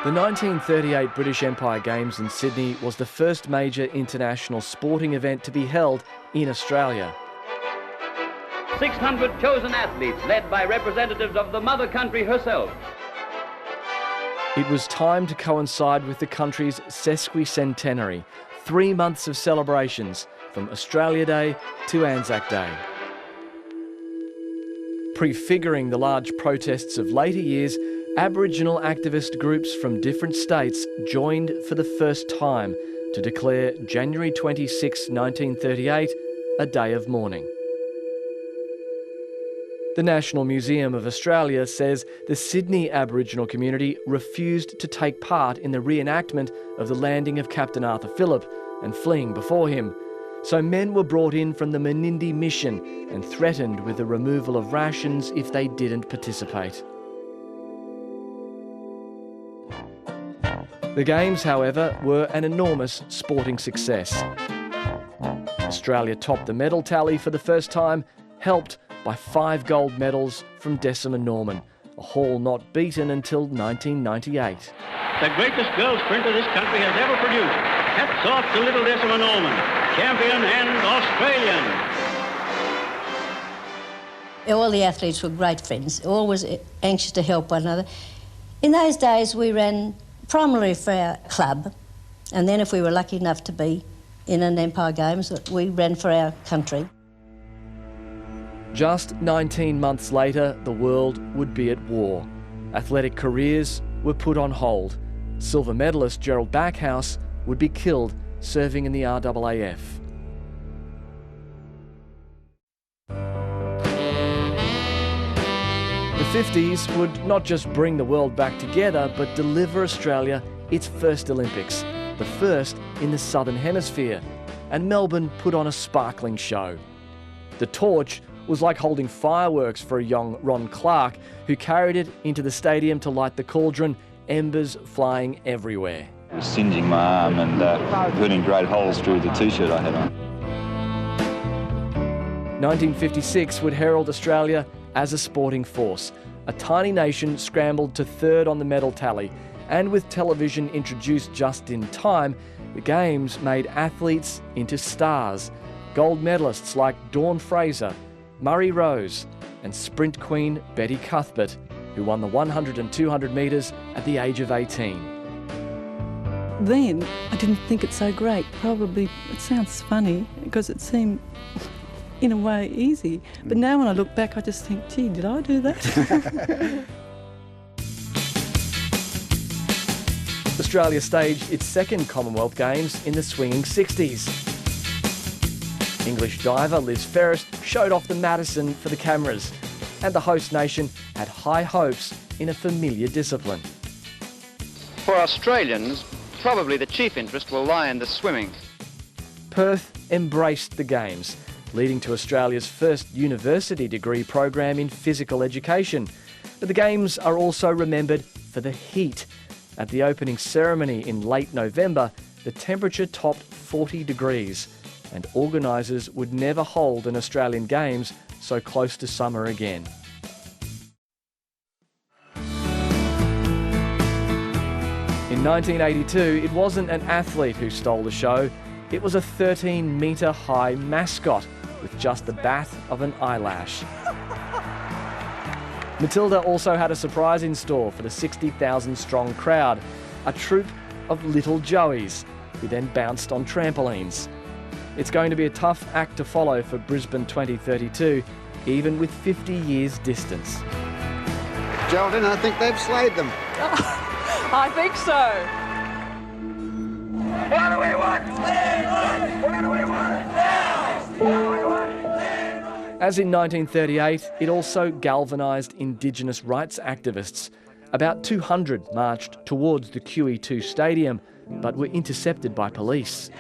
The 1938 British Empire Games in Sydney was the first major international sporting event to be held in Australia. 600 chosen athletes led by representatives of the mother country herself. It was timed to coincide with the country's sesquicentenary, 3 months of celebrations from Australia Day to Anzac Day. Prefiguring the large protests of later years, Aboriginal activist groups from different states joined for the first time to declare January 26, 1938, a day of mourning. The National Museum of Australia says the Sydney Aboriginal community refused to take part in the reenactment of the landing of Captain Arthur Phillip and fleeing before him. So men were brought in from the Menindee mission and threatened with the removal of rations if they didn't participate. The Games, however, were an enormous sporting success. Australia topped the medal tally for the first time, helped by 5 gold medals from Decima Norman, a haul not beaten until 1998. The greatest girl sprinter this country has ever produced. Hats off to little Decima Norman, champion and Australian. All the athletes were great friends, always anxious to help one another. In those days we ran primarily for our club, and then if we were lucky enough to be in an Empire Games, we ran for our country. Just 19 months later, the world would be at war. Athletic careers were put on hold. Silver medalist Gerald Backhouse would be killed serving in the RAAF. The 50s would not just bring the world back together, but deliver Australia its first Olympics, the first in the Southern Hemisphere, and Melbourne put on a sparkling show. The torch was like holding fireworks for a young Ron Clark, who carried it into the stadium to light the cauldron, embers flying everywhere. It was singeing my arm and putting great holes through the t-shirt I had on. 1956 would herald Australia as a sporting force. A tiny nation scrambled to third on the medal tally, and with television introduced just in time, the Games made athletes into stars. Gold medalists like Dawn Fraser, Murray Rose, and sprint queen Betty Cuthbert, who won the 100 and 200 metres at the age of 18. Then I didn't think it so great. Probably, it sounds funny because it seemed in a way easy. But now when I look back, I just think, gee, did I do that? Australia staged its second Commonwealth Games in the swinging 60s. English diver Liz Ferris showed off the Madison for the cameras, and the host nation had high hopes in a familiar discipline. For Australians, probably the chief interest will lie in the swimming. Perth embraced the Games, leading to Australia's first university degree program in physical education. But the Games are also remembered for the heat. At the opening ceremony in late November, the temperature topped 40 degrees, and organisers would never hold an Australian Games so close to summer again. In 1982, it wasn't an athlete who stole the show, it was a 13-metre high mascot with just the bat of an eyelash. Matilda also had a surprise in store for the 60,000-strong crowd, a troupe of little Joeys, who then bounced on trampolines. It's going to be a tough act to follow for Brisbane 2032, even with 50 years distance. Geraldine, I think they've slayed them. I think so. What do we want? What do we want? What do we want? As in 1938, it also galvanised Indigenous rights activists. About 200 marched towards the QE2 stadium, but were intercepted by police.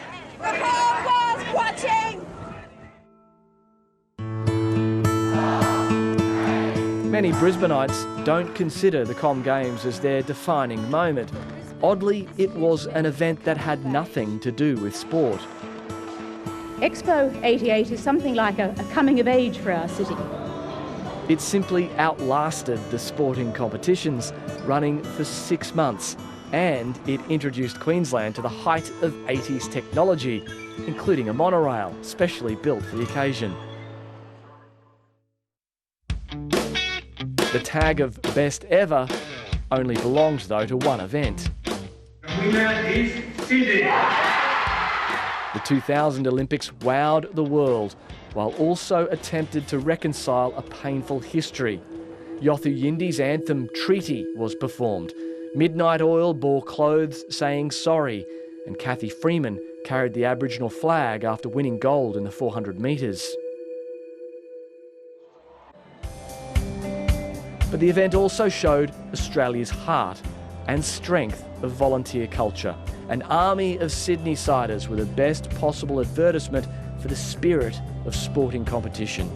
Many Brisbaneites don't consider the Com Games as their defining moment. Oddly, it was an event that had nothing to do with sport. Expo 88 is something like a coming of age for our city. It simply outlasted the sporting competitions, running for 6 months. And it introduced Queensland to the height of 80s technology, including a monorail specially built for the occasion. The tag of best ever only belonged, though, to one event. The winner is Sydney. The 2000 Olympics wowed the world, while also attempted to reconcile a painful history. Yothu Yindi's anthem Treaty was performed. Midnight Oil bore clothes saying sorry, and Kathy Freeman carried the Aboriginal flag after winning gold in the 400 metres. But the event also showed Australia's heart and strength of volunteer culture. An army of Sydney-siders were the best possible advertisement for the spirit of sporting competition.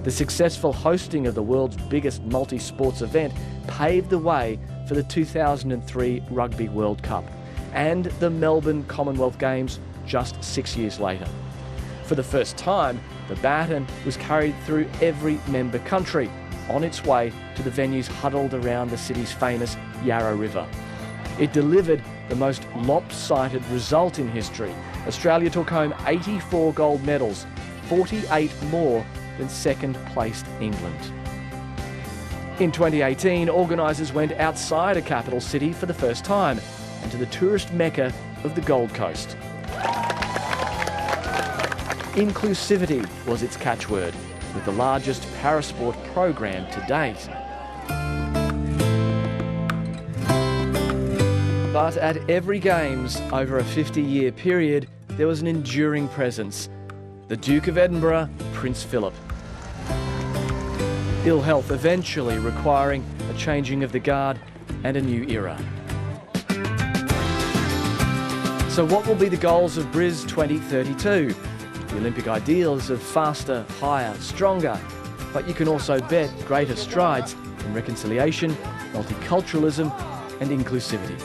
The successful hosting of the world's biggest multi-sports event paved the way for the 2003 Rugby World Cup and the Melbourne Commonwealth Games just 6 years later. For the first time, the baton was carried through every member country, on its way to the venues huddled around the city's famous Yarra River. It delivered the most lopsided result in history. Australia took home 84 gold medals, 48 more than second-placed England. In 2018, organisers went outside a capital city for the first time and to the tourist mecca of the Gold Coast. Inclusivity was its catchword, with the largest parasport program to date. But at every Games over a 50-year period, there was an enduring presence: the Duke of Edinburgh, Prince Philip. Ill health eventually requiring a changing of the guard and a new era. So what will be the goals of Bris 2032? The Olympic ideals of faster, higher, stronger, but you can also bet greater strides in reconciliation, multiculturalism and inclusivity.